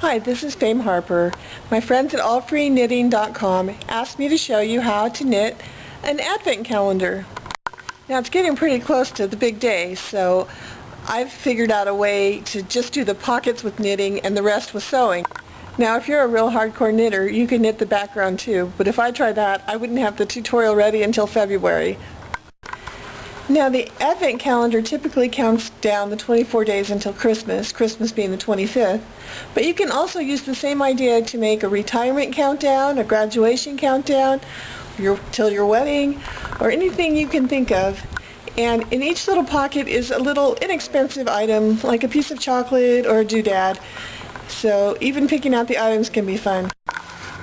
Hi, this is Fame Harper. My friends at allfreeknitting.com asked me to show you how to knit an advent calendar. Now it's getting pretty close to the big day, so I've figured out a way to just do the pockets with knitting and the rest with sewing. Now if you're a real hardcore knitter, you can knit the background too, but if I try that, I wouldn't have the tutorial ready until February. Now the advent calendar typically counts down the 24 days until Christmas, Christmas being the 25th, but you can also use the same idea to make a retirement countdown, a graduation countdown, till your wedding, or anything you can think of. And in each little pocket is a little inexpensive item, like a piece of chocolate or a doodad, so even picking out the items can be fun.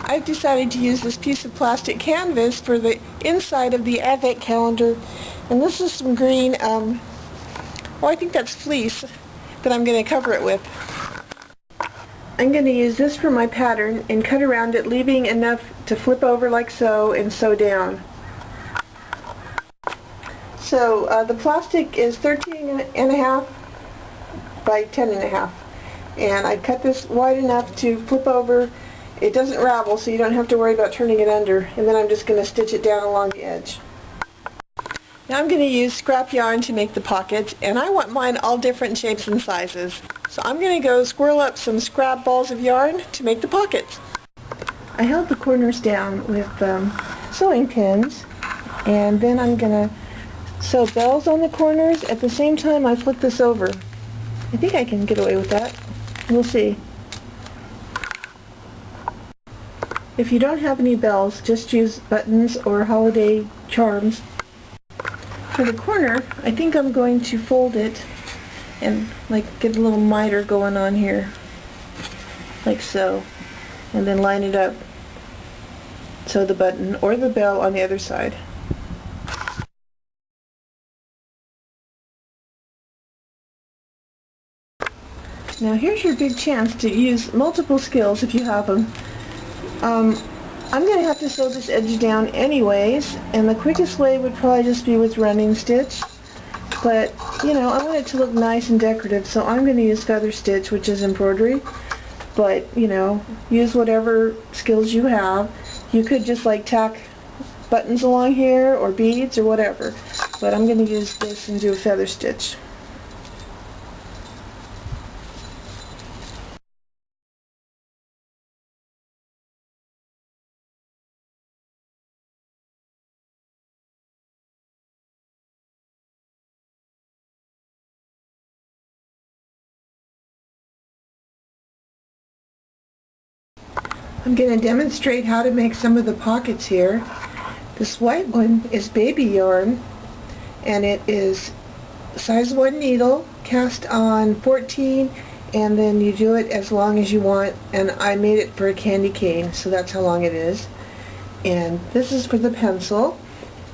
I've decided to use this piece of plastic canvas for the inside of the advent calendar. And this is some green, I think that's fleece that I'm going to cover it with. I'm going to use this for my pattern and cut around it, leaving enough to flip over like so and sew down. So the plastic is 13.5 by 10.5. And I cut this wide enough to flip over. It doesn't ravel, so you don't have to worry about turning it under. And then I'm just going to stitch it down along the edge. Now I'm going to use scrap yarn to make the pockets, and I want mine all different shapes and sizes. So I'm going to go squirrel up some scrap balls of yarn to make the pockets. I held the corners down with sewing pins, and then I'm going to sew bells on the corners. At the same time I flip this over. I think I can get away with that. We'll see. If you don't have any bells, just use buttons or holiday charms. For the corner, I think I'm going to fold it and get a little miter going on here, like so, and then line it up, sew the button or the bell on the other side. Now here's your big chance to use multiple skills if you have them. I'm going to have to sew this edge down anyways, and the quickest way would probably just be with running stitch, but I want it to look nice and decorative, so I'm going to use feather stitch, which is embroidery, but use whatever skills you have. You could just tack buttons along here or beads or whatever, but I'm going to use this and do a feather stitch. I'm going to demonstrate how to make some of the pockets here. This white one is baby yarn, and it is size 1 needle, cast on 14, and then you do it as long as you want, and I made it for a candy cane, so that's how long it is. And this is for the pencil.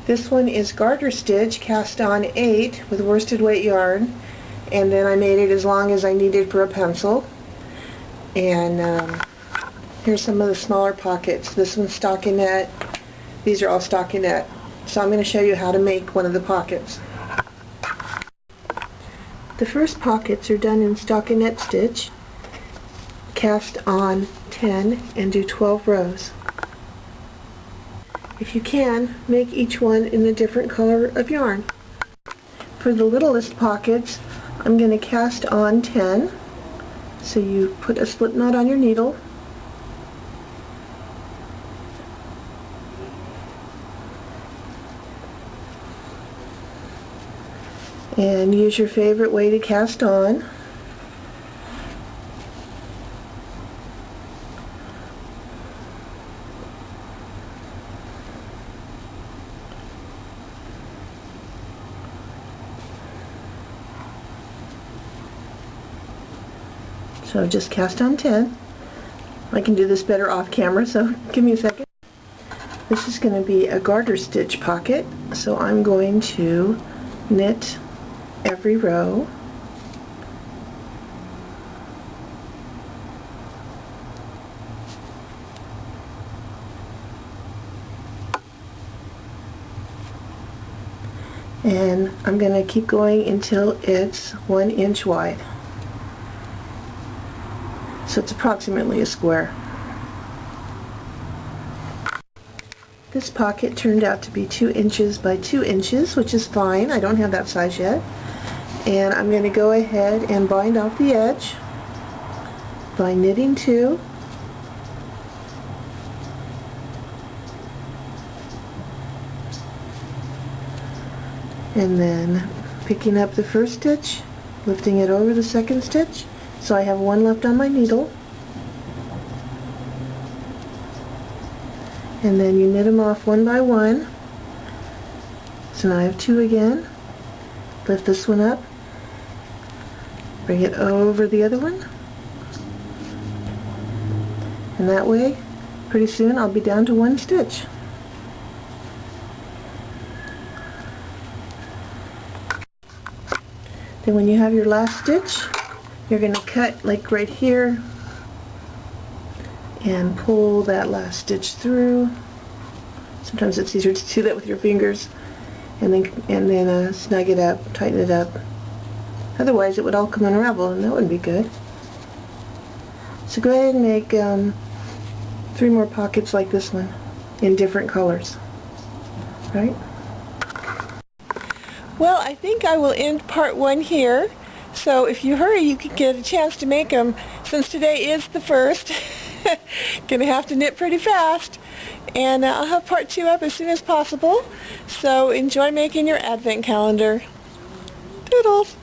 This one is garter stitch, cast on 8 with worsted weight yarn, and then I made it as long as I needed for a pencil. And here's some of the smaller pockets. This one's stockinette. These are all stockinette. So I'm going to show you how to make one of the pockets. The first pockets are done in stockinette stitch, cast on 10 and do 12 rows. If you can, make each one in a different color of yarn. For the littlest pockets, I'm going to cast on 10. So you put a slip knot on your needle, and use your favorite way to cast on. So just cast on 10. I can do this better off camera, so give me a second. This is going to be a garter stitch pocket, so I'm going to knit every row. And I'm going to keep going until it's 1 inch wide. So it's approximately a square. This pocket turned out to be 2 inches by 2 inches, which is fine. I don't have that size yet. And I'm going to go ahead and bind off the edge by knitting 2. And then picking up the first stitch, lifting it over the second stitch, so I have 1 left on my needle. And then you knit them off 1 by 1. So now I have 2 again. Lift this one up, bring it over the other one, and that way pretty soon I'll be down to 1 stitch. Then when you have your last stitch, you're going to cut like right here and pull that last stitch through. Sometimes it's easier to do that with your fingers, and then snug it up, tighten it up. Otherwise it would all come unraveled, and that wouldn't be good. So go ahead and make 3 more pockets like this one in different colors. Right? Well, I think I will end part 1 here. So if you hurry, you can get a chance to make them. Since today is the 1st, gonna have to knit pretty fast. And I'll have part 2 up as soon as possible. So enjoy making your advent calendar. Toodles!